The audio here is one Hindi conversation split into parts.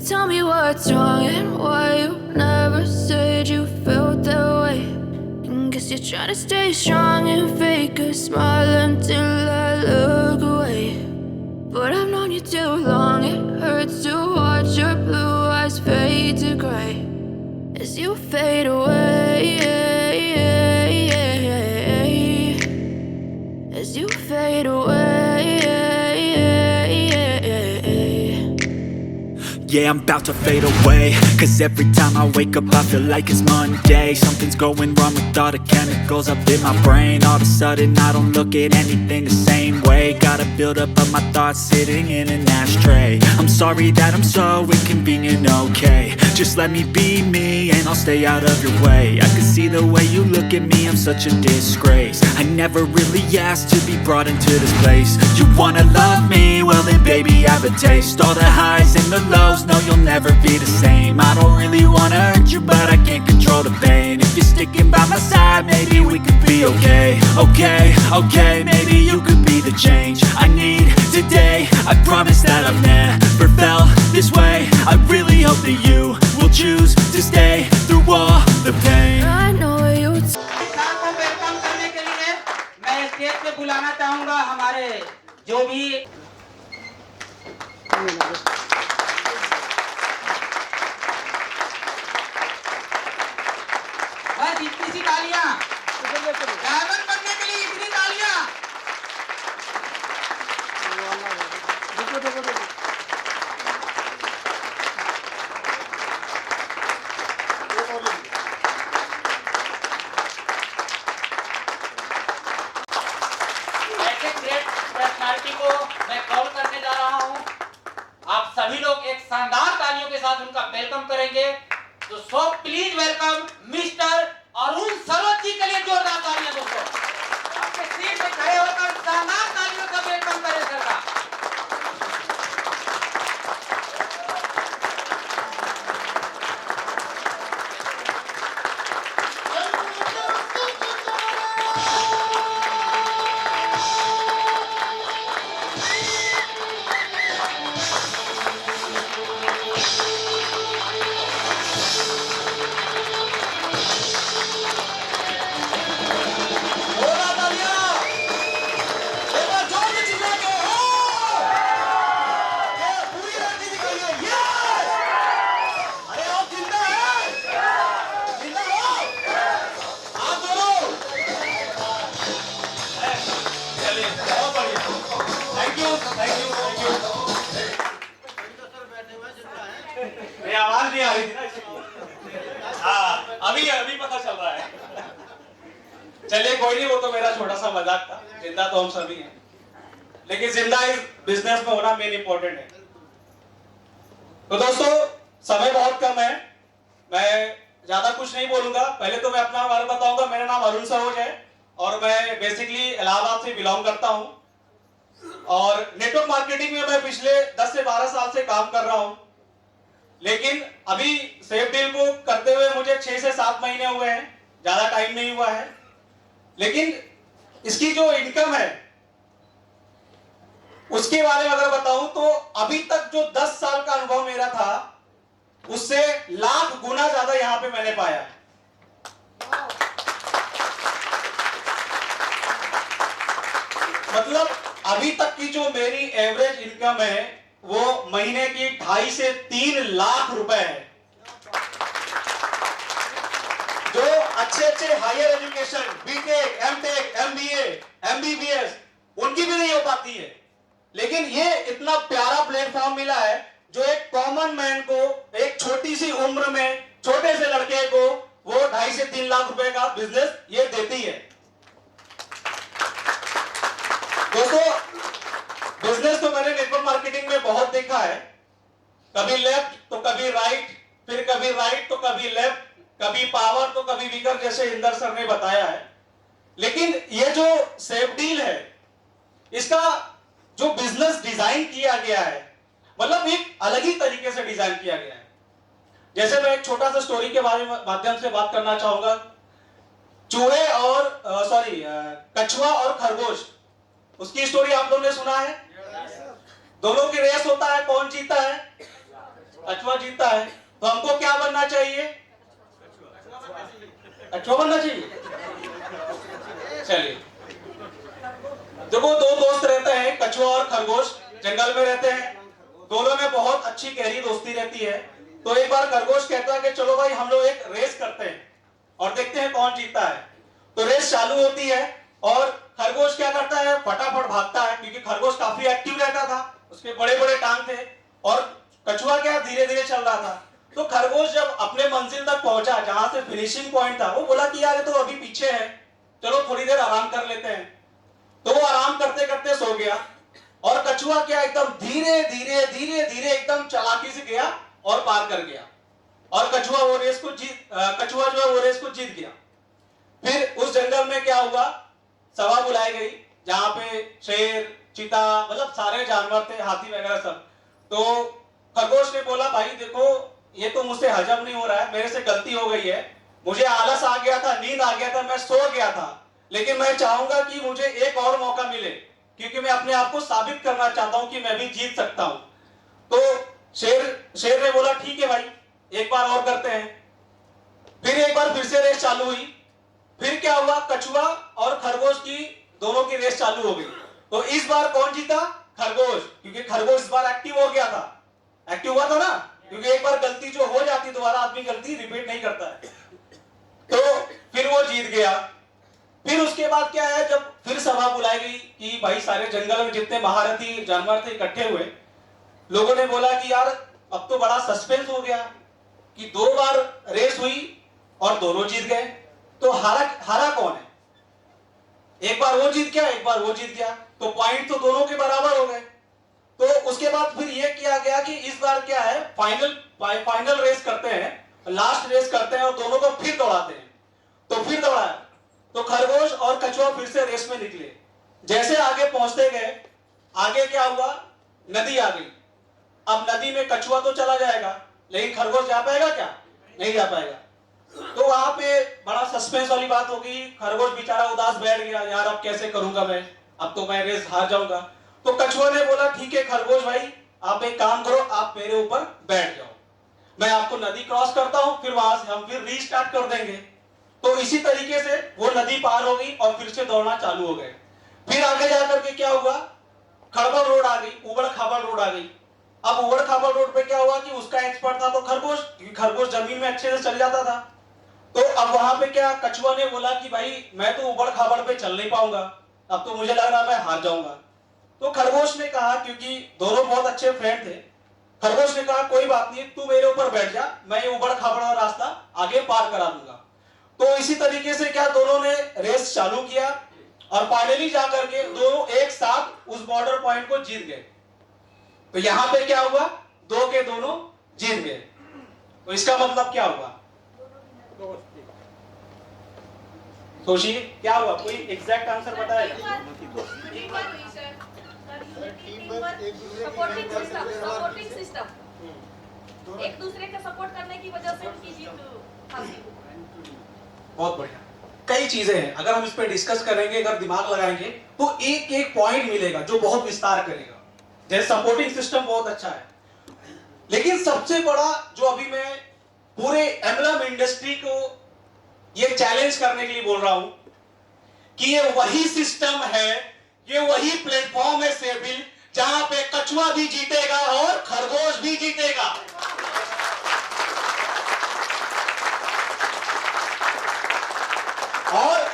tell me what's wrong and why you never said you felt that way. And guess you're trying to stay strong and fake a smile until I look away. But I've known you too long, it hurts to watch your blue eyes fade to gray as you fade away, as you fade away. Yeah, I'm about to fade away, cause every time I wake up I feel like it's Monday. Something's going wrong with all the chemicals up in my brain. All of a sudden I don't look at anything the same way. Gotta build up of my thoughts sitting in an ashtray. I'm sorry that I'm so inconvenient, okay. Just let me be me and I'll stay out of your way. I can see the way you look at me, I'm such a disgrace. I never really asked to be brought into this place. You wanna love me? Well then baby I have a taste. All the highs and the lows, no you'll never be the same. I don't really wanna hurt you but I can't control the pain. If you're sticking by my side maybe we could be okay. Okay, maybe you could be the change I need today. I promise that I've never felt this way. I really hope that you will choose to stay through all the pain. I know you को वेलकम करने के लिए मैं स्टेज पे बुलाना चाहूंगा हमारे जो भी बस इतनी सी तालियां डायमंड बनने के लिए इतनी तालियां ऐसे ग्रेट पर्सनालिटी को मैं कॉल करने जा रहा हूं। आप सभी लोग एक शानदार तालियों के साथ उनका वेलकम करेंगे। तो so please welcome mister Arun Saroj ji के लिए जोरदार तालियां दोस्तों। आपके सीट पे खड़े होकर शानदार तालियों का वेलकम करें सर का। आवाज नहीं आ रही थी ना इसलिए। हाँ अभी पता चल रहा है। चलिए कोई नहीं, वो तो मेरा छोटा सा मजाक था। जिंदा तो हम सभी हैं, लेकिन जिंदा इस बिजनेस में होना मेन इंपॉर्टेंट है। तो दोस्तों समय बहुत कम है, मैं ज्यादा कुछ नहीं बोलूंगा। पहले तो मैं अपना बारे बताऊंगा। मेरा नाम अरुण सरोज है और मैं बेसिकली इलाहाबाद से बिलोंग करता हूं और नेटवर्क मार्केटिंग में मैं पिछले 10 से 12 साल से काम कर रहा हूं। लेकिन अभी सेफ डील को करते हुए मुझे 6 से 7 महीने हुए हैं, ज्यादा टाइम नहीं हुआ है। लेकिन इसकी जो इनकम है उसके बारे में अगर बताऊं तो अभी तक जो 10 साल का अनुभव मेरा था उससे लाख गुना ज्यादा यहां पे मैंने पाया। मतलब अभी तक की जो मेरी एवरेज इनकम है वो महीने की 2.5 से 3 लाख रुपए है। जो अच्छे higher education BTech, MTech, MBA, MBBS उनकी भी नहीं हो पाती है। लेकिन ये इतना प्यारा प्लेटफॉर्म मिला है जो एक कॉमन मैन को एक छोटी सी उम्र में छोटे से लड़के को वो 2.5 से 3 लाख रुपए का बिजनेस ये देती है। दोस्तों बिजनेस तो मैंने नेटवर्क मार्केटिंग में बहुत देखा है, कभी लेफ्ट तो कभी राइट, फिर कभी राइट तो कभी लेफ्ट, कभी पावर तो कभी वीकर, जैसे इंदर सर ने बताया है। लेकिन ये जो सेफ डील है इसका जो बिजनेस डिजाइन किया गया है मतलब एक अलग ही तरीके से डिजाइन किया गया है। जैसे मैं एक छोटा सा स्टोरी के बारे में माध्यम से बात करना चाहूंगा। चूहे और कछुआ और खरगोश, उसकी स्टोरी आप लोगों ने सुना है। दोनों की रेस होता है, कौन जीता है? कछुआ जीतता है, तो हमको क्या बनना चाहिए? कछुआ बनना चाहिए। चलिए, देखो दो दोस्त रहते हैं, कछुआ और खरगोश, जंगल में रहते हैं, दोनों में बहुत अच्छी गहरी दोस्ती रहती है। तो एक बार खरगोश कहता है कि चलो भाई हम लोग एक रेस करते हैं और देखते हैं कौन जीतता है। तो रेस चालू होती है और खरगोश क्या करता है, फटाफट भागता है, क्योंकि खरगोश काफी एक्टिव रहता था, उसके बड़े बड़े टांग थे, और कछुआ क्या धीरे धीरे चल रहा था। तो खरगोश जब अपने मंजिल तक पहुंचा, जहां से फिनिशिंग पॉइंट था, वो बोला कि यार ये तो अभी पीछे है, चलो थोड़ी देर आराम कर लेते हैं। तो वो आराम करते करते सो गया, और कछुआ क्या एकदम धीरे धीरे धीरे धीरे एकदम चालाकी से गया और पार कर गया, और कछुआ जो है वो रेस को जीत गया। फिर उस जंगल में क्या हुआ, सभा बुलाई गई, जहां पे शेर, चीता, मतलब सारे जानवर थे, हाथी वगैरह सब। तो खरगोश ने बोला भाई देखो ये तो मुझसे हजम नहीं हो रहा है, मेरे से गलती हो गई है, मुझे आलस आ गया था, नींद आ गया था, मैं सो गया था, लेकिन मैं चाहूंगा कि मुझे एक और मौका मिले, क्योंकि मैं अपने आप को साबित करना चाहता हूं कि मैं भी जीत सकता हूं। तो शेर ने बोला ठीक है भाई, एक बार और करते हैं। फिर एक बार फिर से रेस चालू हुई। फिर क्या हुआ, कछुआ और खरगोश की दोनों की रेस चालू हो गई। तो इस बार कौन जीता? खरगोश, क्योंकि खरगोश इस बार एक्टिव हो गया था, एक्टिव हुआ था ना, क्योंकि एक बार गलती जो हो जाती दोबारा आदमी गलती रिपीट नहीं करता है। तो फिर वो जीत गया। फिर उसके बाद क्या है, जब फिर सभा बुलाई गई कि भाई सारे जंगल में जितने महारथी जानवर थे इकट्ठे हुए, लोगों ने बोला कि यार अब तो बड़ा सस्पेंस हो गया कि 2 बार रेस हुई और दोनों जीत गए, तो हारा कौन है? एक बार वो जीत गया, एक बार वो जीत गया, तो पॉइंट तो दोनों के बराबर हो गए। तो उसके बाद फिर ये किया गया कि इस बार क्या है, फाइनल रेस करते हैं, लास्ट रेस करते हैं और दोनों को फिर दौड़ाते हैं। तो फिर दौड़ाया, तो खरगोश और कछुआ फिर से रेस में निकले। जैसे आगे पहुंचते गए, आगे क्या हुआ, नदी आ गई। अब नदी में कछुआ तो चला जाएगा, लेकिन खरगोश जा पाएगा क्या? नहीं जा पाएगा। तो वहां पे बड़ा सस्पेंस वाली बात हो गई, खरगोश बेचारा उदास बैठ गया, यार अब कैसे करूंगा मैं, अब तो मैं रेस हार जाऊंगा। तो कछुआ ने बोला ठीक है खरगोश भाई, आप एक काम करो, आप मेरे ऊपर बैठ जाओ, मैं आपको नदी क्रॉस करता हूं, फिर वहां से हम फिर रीस्टार्ट कर देंगे। तो इसी तरीके से वो नदी पार हो गई और फिर से दौड़ना चालू हो गए। फिर आगे जाकर के क्या हुआ, खड़बड़ रोड आ गई, उबड़ खाबड़ रोड आ गई। अब उबड़ खाबड़ रोड पे क्या हुआ कि उसका एक्सपर्ट था तो खरगोश, क्योंकि खरगोश जमीन में अच्छे से चल जाता था। तो अब वहां पे क्या, कछुआ ने बोला कि भाई मैं तो उबड़ खाबड़ पे चल नहीं पाऊंगा, अब तो मुझे लग रहा मैं हार जाऊंगा। तो खरगोश ने कहा, क्योंकि दोनों बहुत अच्छे फ्रेंड थे, खरगोश ने कहा कोई बात नहीं, तू मेरे ऊपर बैठ जा, मैं ये उबड़ खाबड़ वाला रास्ता आगे पार करा दूंगा। तो इसी तरीके से क्या दोनों ने रेस चालू किया और फाइनली जाकर के दोनों एक साथ उस बॉर्डर पॉइंट को जीत गए। तो यहां पे क्या हुआ, 2 के दोनों जीत गए। तो इसका मतलब क्या हुआ, सोचिए क्या हुआ, कोई एग्जैक्ट आंसर बताएगा? सपोर्टिंग सिस्टम, एक दूसरे का सपोर्ट करने की वजह से उनकी जीत हासिल। बहुत बढ़िया, कई चीजें हैं, अगर हम इस पे डिस्कस करेंगे, अगर दिमाग लगाएंगे तो एक एक पॉइंट मिलेगा जो बहुत विस्तार करेगा। जैसे सपोर्टिंग सिस्टम बहुत अच्छा है, लेकिन सबसे बड़ा जो अभी मैं पूरे एमएलएम इंडस्ट्री को ये चैलेंज करने के लिए बोल रहा हूं कि ये वही सिस्टम है, ये वही प्लेटफॉर्म है सेबिल, जहां पे कछुआ भी जीतेगा और खरगोश भी जीतेगा। और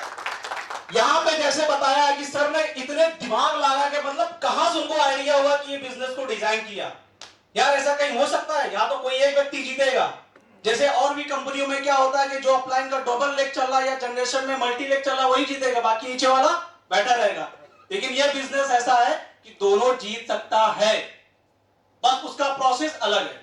यहां पे जैसे बताया कि सर ने इतने दिमाग लगा के, मतलब कहां से उनको आइडिया हुआ कि ये बिजनेस को डिजाइन किया। यार ऐसा कहीं हो सकता है, या तो कोई एक व्यक्ति जीतेगा, जैसे और भी कंपनियों में क्या होता है कि जो अपलाइन का डबल लेग चल रहा है या जनरेशन में मल्टी लेग चल रहा है वही जीतेगा, बाकी नीचे वाला बैठा रहेगा। लेकिन यह बिजनेस ऐसा है कि दोनों जीत सकता है, बस उसका प्रोसेस अलग है।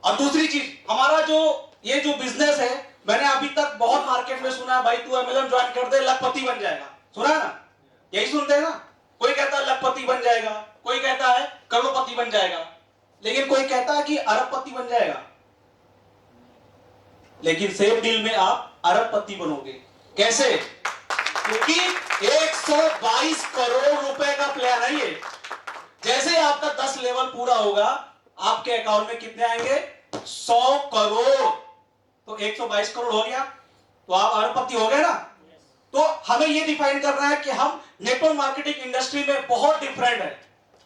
और दूसरी चीज, हमारा जो ये जो बिजनेस है, मैंने अभी तक बहुत मार्केट में सुना है भाई तू एमएलएम ज्वाइन कर दे लखपति बन जाएगा, सुना है ना, यही सुनते हैं ना। कोई कहता है लखपति बन जाएगा, कोई कहता है करोड़पति बन जाएगा, लेकिन कोई कहता है कि अरबपति बन जाएगा। लेकिन सेम डील में आप अरबपति बनोगे, कैसे? क्योंकि 122 करोड़ रुपए का प्लान है ये। जैसे आपका 10 लेवल पूरा होगा, आपके अकाउंट में कितने आएंगे? 100 करोड़। तो 122 करोड़ हो गया, तो आप अरबपति हो गए ना। तो हमें ये डिफाइन करना है कि हम नेटवर्क मार्केटिंग इंडस्ट्री में बहुत डिफरेंट है,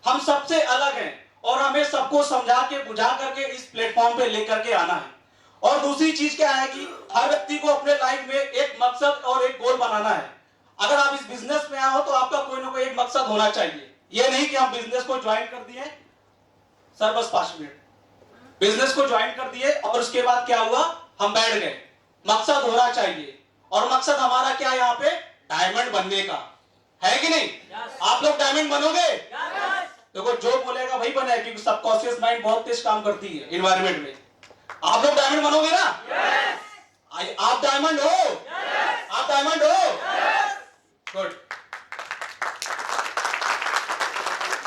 हम सबसे अलग हैं, और हमें सबको समझा के बुझा करके इस प्लेटफॉर्म पे लेकर के आना है। और दूसरी चीज क्या है कि हर व्यक्ति को अपने लाइफ में एक मकसद और एक गोल बनाना है। अगर आप इस बिजनेस में आए हो तो आपका कोई ना कोई एक मकसद होना चाहिए। यह नहीं कि हम बिजनेस को ज्वाइन कर दिए सर बस 5 मिनट, बिजनेस को ज्वाइन कर दिए और उसके बाद क्या हुआ, हम बैठ गए। मकसद होना चाहिए, और मकसद हमारा क्या है यहाँ पे? डायमंड बनने का है कि नहीं? आप लोग डायमंड बनोगे? देखो जो बोलेगा वही बने, क्योंकि सबकॉन्शियस माइंड बहुत तेज काम करती है एनवायरनमेंट में। आप लोग डायमंड बनोगे ना? आप डायमंड हो? आप डायमंड हो? गुड।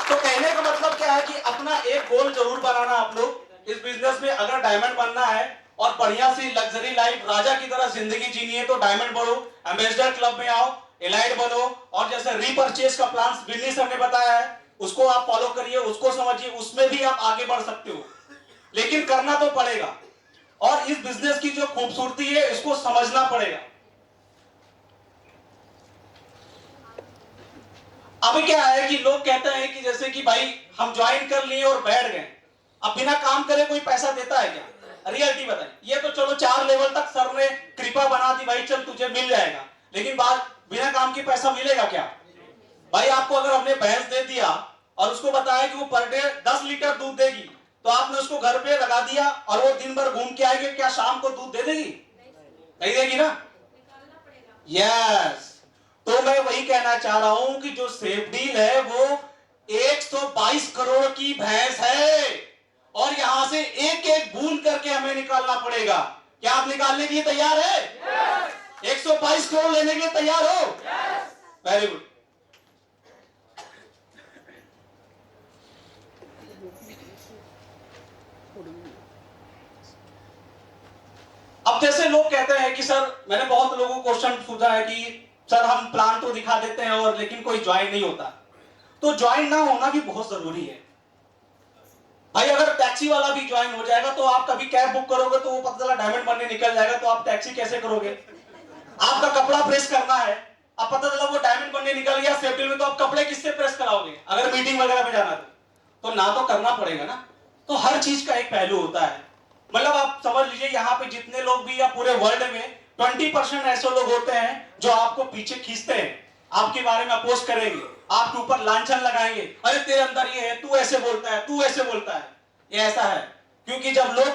तो कहने का मतलब क्या है कि अपना एक गोल जरूर बनाना आप लोग इस बिजनेस में। अगर डायमंड बनना है और बढ़िया सी लग्जरी लाइफ राजा की तरह जिंदगी जीनी है तो डायमंड बनो, एम्बेसडर क्लब में आओ, एलाइड बनो, और जैसे रीपर्चेज का प्लान बिल्ली सर ने बताया है उसको आप फॉलो करिए, उसको समझिए, उसमें भी आप आगे बढ़ सकते हो। लेकिन करना तो पड़ेगा, और इस बिजनेस की जो खूबसूरती है इसको समझना पड़ेगा। अब क्या है कि लोग कहते हैं कि जैसे कि भाई हम ज्वाइन कर लिए और बैठ गए, अब बिना काम करे कोई पैसा देता है क्या? रियलिटी बताइए। ये तो चलो 4 लेवल तक सर ने कृपा बना दी, भाई चल तुझे मिल जाएगा, लेकिन बात बिना काम के पैसा मिलेगा क्या? भाई आपको अगर हमने भैंस दे दिया और उसको बताया कि वो पर डे 10 लीटर दूध देगी, तो आपने उसको घर पे लगा दिया और वो दिन भर घूम के आएगी, क्या शाम को दूध दे देगी? नहीं देगी ना। यस, तो मैं वही कहना चाह रहा हूं कि जो सेफ डील है वो 122 करोड़ की भैंस है, और यहां से एक एक बूंद करके हमें निकालना पड़ेगा। क्या आप निकालने के लिए तैयार है? 122 करोड़ लेने के लिए तैयार हो? Very good. अब जैसे लोग कहते हैं कि सर, मैंने बहुत लोगों को क्वेश्चन पूछा है कि सर हम प्लान तो दिखा देते हैं और लेकिन कोई ज्वाइन नहीं होता। तो ज्वाइन ना होना भी बहुत जरूरी है भाई। अगर टैक्सी वाला भी ज्वाइन हो जाएगा तो आप कभी कैब बुक करोगे तो वो पता चला डायमंड बनने निकल जाएगा, तो आप टैक्सी कैसे करोगे? आपका कपड़ा प्रेस करना है, अब पता चला वो डायमंड बनने निकल गया सेफ्टी में, तो आप कपड़े किससे प्रेस कराओगे? अगर मीटिंग वगैरह में जाना तो ना तो करना पड़ेगा ना। तो हर चीज का एक पहलू होता है। मतलब आप समझ लीजिए यहाँ पे जितने लोग भी या पूरे वर्ल्ड में 20% ऐसे लोग होते हैं जो आपको पीछे खींचते हैं, आपके बारे में अपोज करेंगे, आपके ऊपर लांछन लगाएंगे, अरे तेरे अंदर ये है, तू ऐसे बोलता है, तू ऐसे बोलता है। ये ऐसा है क्योंकि जब लोग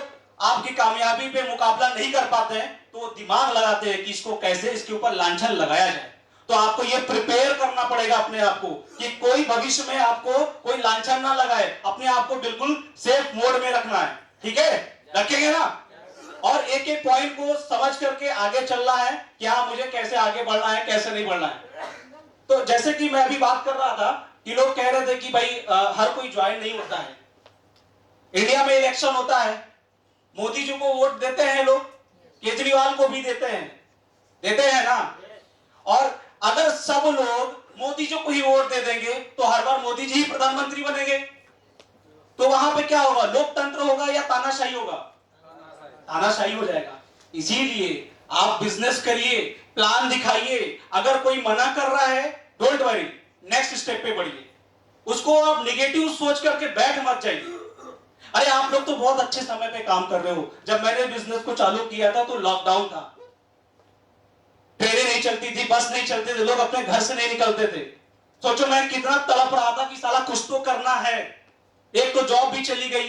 आपकी कामयाबी पे मुकाबला नहीं कर पाते हैं तो वो दिमाग लगाते हैं कि इसको कैसे इसके ऊपर लांछन लगाया जाए। तो आपको ये प्रिपेयर करना पड़ेगा अपने आप को कि कोई भविष्य में आपको कोई लांछन ना लगाए, अपने आप को बिल्कुल सेफ मोड में रखना है। ठीक है, रखेंगे ना? और एक एक पॉइंट को समझ करके आगे चलना है कि हाँ मुझे कैसे आगे बढ़ना है, कैसे नहीं बढ़ना है। तो जैसे कि मैं अभी बात कर रहा था कि लोग कह रहे थे कि भाई हर कोई ज्वाइन नहीं होता है। इंडिया में इलेक्शन होता है, मोदी जी को वोट देते हैं लोग, केजरीवाल को भी देते हैं ना। और अगर सब लोग मोदी जी को ही वोट दे देंगे तो हर बार मोदी जी ही प्रधानमंत्री बनेंगे, तो वहां पे क्या होगा? लोकतंत्र होगा या तानाशाही होगा? तानाशाही हो जाएगा। इसीलिए आप बिजनेस करिए, प्लान दिखाइए। अगर कोई मना कर रहा है डोंट वरी, नेक्स्ट स्टेप पे बढ़िए। उसको आप नेगेटिव सोच करके बैठ मत जाइए। अरे आप लोग तो बहुत अच्छे समय पे काम कर रहे हो। जब मैंने बिजनेस को चालू किया था तो लॉकडाउन था, ट्रेनें नहीं चलती थी, बस नहीं चलते थे, लोग अपने घर से नहीं निकलते थे। सोचो मैं कितना तड़प रहा था कि साला कुछ तो करना है। एक तो जॉब भी चली गई,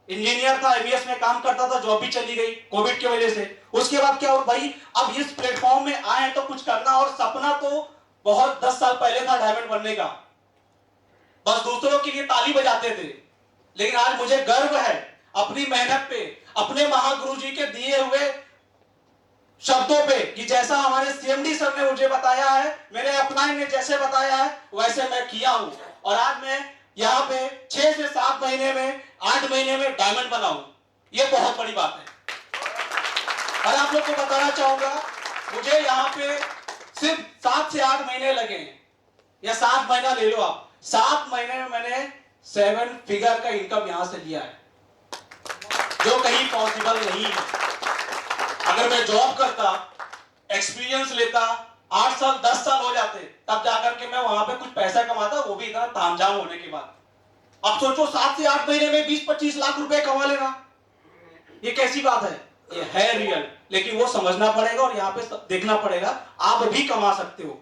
इंजीनियर था, एमबीएस में काम करता था, जॉब भी चली गई कोविड की वजह से। उसके बाद क्या हुआ भाई, अब इस प्लेटफॉर्म में आए हैं तो कुछ करना, और सपना तो बहुत 10 साल पहले था डायमंड बनने का, बस दूसरों के लिए ताली बजाते थे। लेकिन आज मुझे गर्व है अपनी मेहनत पे, अपने महागुरु जी के दिए हुए शब्दों पे कि जैसा हमारे सीएमडी सर ने मुझे बताया है, मेरे अपनाइन ने जैसे बताया है वैसे मैं किया हूं, और आज मैं यहाँ पे 6 से 7 महीने में, 8 महीने में डायमंड बना हूं। ये बहुत बड़ी बात है। और आप लोग को बताना चाहूंगा, मुझे यहाँ पे सिर्फ 7 से 8 महीने लगे हैं, या 7 महीना ले लो आप। 7 महीने में मैंने 7 फिगर का इनकम यहां से लिया है। जो कहीं पॉसिबल नहीं है। अगर मैं जॉब करता, एक्सपीरियंस लेता, 8 साल 10 साल हो जाते, तब जाकर के मैं वहां पे कुछ पैसा कमाता, वो भी इतना तामझाम होने के बाद। अब सोचो 7 से 8 महीने में 20-25 लाख रुपए कमा लेना, ये कैसी बात है? ये है रियल, लेकिन वो समझना पड़ेगा और यहाँ पे देखना पड़ेगा आप भी कमा सकते हो।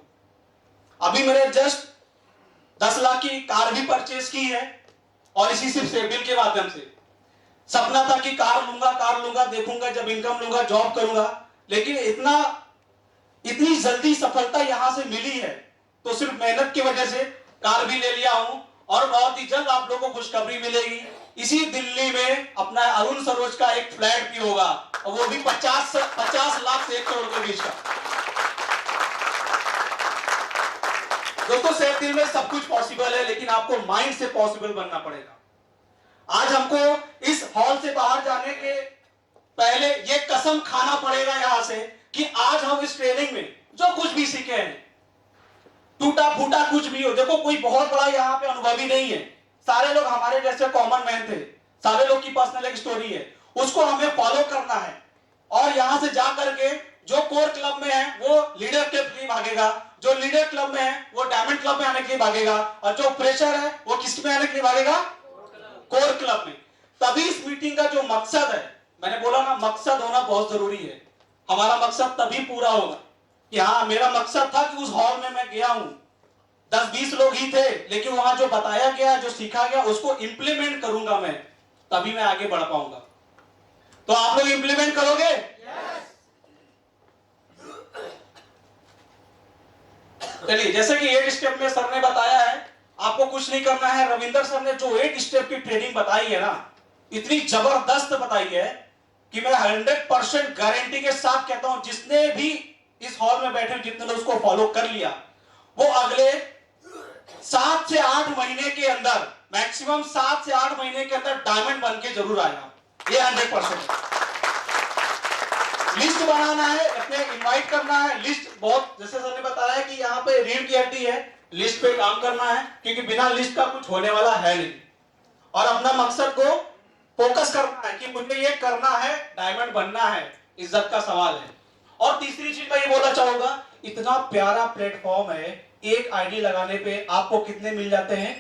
अभी मैंने जस्ट 10 लाख की कार भी परचेज की है और इसी सिर्फ सेविल के माध्यम से। सपना था कि कार लूंगा, देखूंगा जब इनकम लूंगा, जॉब करूंगा, लेकिन इतनी जल्दी सफलता यहां से मिली है तो सिर्फ मेहनत की वजह से कार भी ले लिया हूं। और बहुत ही जल्द आप लोगों को खुशखबरी मिलेगी, इसी दिल्ली में अपना अरुण सरोज का एक फ्लैट भी होगा, और वो भी 50 लाख से 1 करोड़ के बीच का। दोस्तों, सेफ दिल में सब कुछ पॉसिबल है, लेकिन आपको माइंड से पॉसिबल बनना पड़ेगा। आज हमको इस हॉल से बाहर जाने के पहले ये कसम खाना पड़ेगा यहां से कि आज हम इस ट्रेनिंग में जो कुछ भी सीखे हैं, टूटा फूटा कुछ भी हो, देखो कोई बहुत बड़ा यहाँ पे अनुभवी नहीं है, सारे लोग हमारे जैसे कॉमन मैन थे, सारे लोग की पर्सनल एक स्टोरी है, उसको हमें फॉलो करना है। और यहां से जा करके जो कोर क्लब में है वो लीडर के लिए भागेगा, जो लीडर क्लब में है वो डायमंड क्लब में आने के लिए भागेगा, और जो प्रेशर है वो किस में आने के लिए भागेगा? कोर क्लब में। तभी इस मीटिंग का जो मकसद है, मैंने बोला ना, मकसद होना बहुत जरूरी है। हमारा मकसद तभी पूरा होगा कि हाँ, मेरा मकसद था कि उस हॉल में मैं गया हूं, 10-20 लोग ही थे, लेकिन वहां जो बताया गया, जो सीखा गया, उसको इंप्लीमेंट करूंगा मैं, तभी मैं आगे बढ़ पाऊंगा। तो आप लोग इंप्लीमेंट करोगे? चलिए, जैसे कि 8 स्टेप में सर ने बताया है, आपको कुछ नहीं करना है। रविंदर सर ने जो 8 स्टेप की ट्रेनिंग बताई है ना, इतनी जबरदस्त बताई है कि मैं 100% गारंटी के साथ कहता हूं, जिसने भी इस हॉल में बैठे, जितने लोग उसको फॉलो कर लिया, वो अगले 7 से 8 महीने के अंदर, मैक्सिमम 7 से 8 महीने के अंदर डायमंड बन के जरूर आएगा। ये 100%। लिस्ट बनाना है, अपने इनवाइट करना है। लिस्ट बहुत, जैसे सर ने बताया कि यहाँ पे रीढ़ की हड्डी है, लिस्ट पे काम करना है, क्योंकि बिना लिस्ट का कुछ होने वाला है नहीं। और अपना मकसद को फोकस करना है कि मुझे ये करना है, डायमंड बनना है, इज्जत का सवाल है। और तीसरी चीज मैं ये बोलना चाहूंगा, इतना प्यारा प्लेटफॉर्म है, एक आईडी लगाने पे आपको कितने मिल जाते हैं?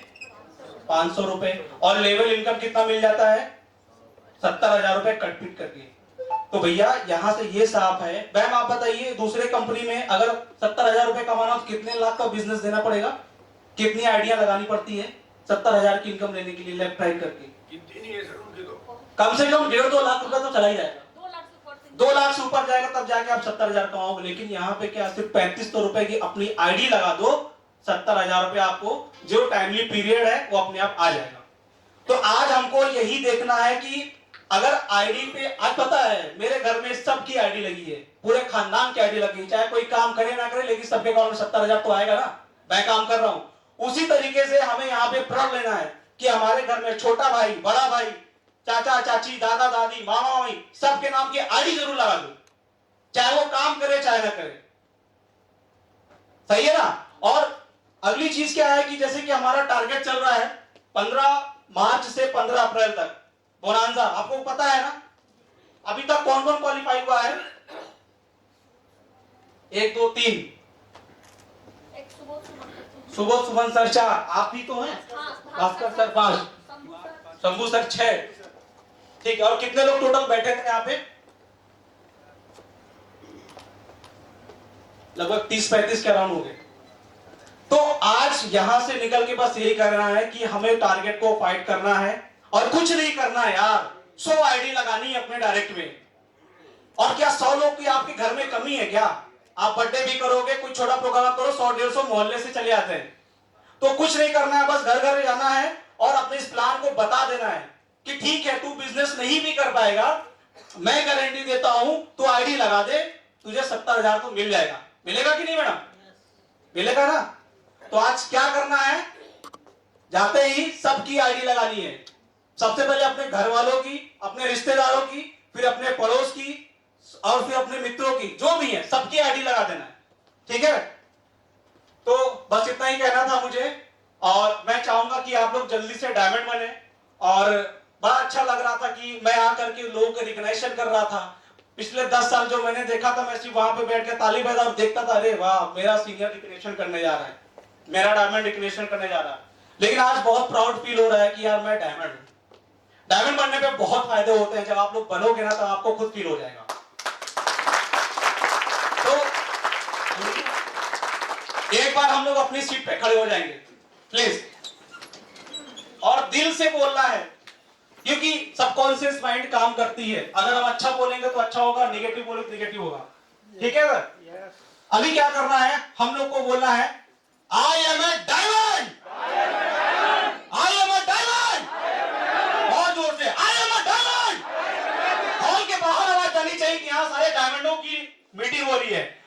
500 रुपए। और लेवल इनकम कितना मिल जाता है? 70,000 रुपए कट पीट करके। तो भैया यहां से ये साफ है। मैम आप बताइए, दूसरे कंपनी में अगर 70,000 रुपए कमाना तो कितने लाख का बिजनेस देना पड़ेगा? कितनी आइडिया लगानी पड़ती है 70,000 की इनकम लेने के लिए, लेफ्ट राइट करके? कम से कम 1.5-2 लाख रुपए तो चला ही जाएगा। 2 लाख से ऊपर जाएगा तब जाके आप 70,000 कमाओगे। लेकिन यहाँ पे क्या, सिर्फ 3500 रुपए की अपनी आईडी लगा दो, 70,000 रुपए आपको जो टाइमली पीरियड है वो अपने आप आ जाएगा। तो आज हमको यही देखना है कि अगर आईडी पे, आज पता है मेरे घर में सबकी आईडी लगी है, पूरे खानदान की आईडी लगी है, चाहे कोई काम करे ना करे, लेकिन सबके अकाउंट में 70,000 तो आएगा ना, मैं काम कर रहा हूं। उसी तरीके से हमें यहाँ पे प्रण लेना है कि हमारे घर में छोटा भाई, बड़ा भाई, चाचा चाची, दादा दादी, मामा मामी, सबके नाम की आईडी जरूर लगा दो, चाहे वो काम करे चाहे ना करे। सही है ना? और अगली चीज क्या है कि जैसे कि हमारा टारगेट चल रहा है 15 मार्च से 15 अप्रैल तक बोनांजा, आपको पता है ना? अभी तक कौन कौन क्वालिफाई हुआ है? 1 2 3 सुबह सुमन सर 4, आप ही तो हैं, भास्कर सर 5, शंभू सर 6, ठीक है। और कितने लोग टोटल बैठे थे यहाँ पे? लगभग 30-35 के अराउंड हो गए। तो आज यहां से निकल के बस यही करना है कि हमें टारगेट को फाइट करना है और कुछ नहीं करना है यार। 100 आईडी लगानी है अपने डायरेक्ट में। और क्या 100 लोग की आपके घर में कमी है क्या? आप बर्थडे भी करोगे, कुछ छोटा प्रोग्राम करो, 100-150 मोहल्ले से चले आते हैं। तो कुछ नहीं करना है, बस घर घर जाना है और अपने इस प्लान को बता देना है कि ठीक है, तू बिजनेस नहीं भी कर पाएगा, मैं गारंटी देता हूं, तू आईडी लगा दे, तुझे 70,000 तो मिल जाएगा। मिलेगा कि नहीं मैडम? मिलेगा ना? तो आज क्या करना है, जाते ही सबकी आईडी लगानी है। सबसे पहले अपने घर वालों की, अपने रिश्तेदारों की, फिर अपने पड़ोस की, और फिर अपने मित्रों की, जो भी है सबकी आईडी लगा देना है। ठीक है? तो बस इतना ही कहना था मुझे, और मैं चाहूंगा कि आप लोग जल्दी से डायमंड बने और बड़ा अच्छा लग रहा था कि मैं आकर के लोगों को रिकग्नाइजेशन कर रहा था। पिछले 10 साल जो मैंने देखा था, मैं सिर्फ वहां पे बैठ के ताली बजा और देखता था, अरे वाह मेरा सीनियर रिकग्निशन करने जा रहा है, मेरा डायमंड रिकग्निशन करने जा रहा है। लेकिन आज बहुत प्राउड फील हो रहा है कि यार मैं डायमंड हूं। डायमंड बनने पे बहुत फायदे होते हैं, जब आप लोग बनोगे ना तो आपको खुद फील हो जाएगा। तो एक बार हम लोग अपनी सीट पे खड़े हो जाएंगे प्लीज, और दिल से बोलना है, क्योंकि सबकॉन्शियस माइंड काम करती है। अगर हम अच्छा बोलेंगे तो अच्छा होगा, नेगेटिव बोलेंगे तो नेगेटिव होगा। ठीक है सर? अभी क्या करना है, हम लोग को बोलना है I am a diamond, I am a diamond, बहुत जोर से I am a diamond. Hall के बाहर आवाज जानी चाहिए कि यहाँ सारे डायमंडों की मीटिंग हो रही है।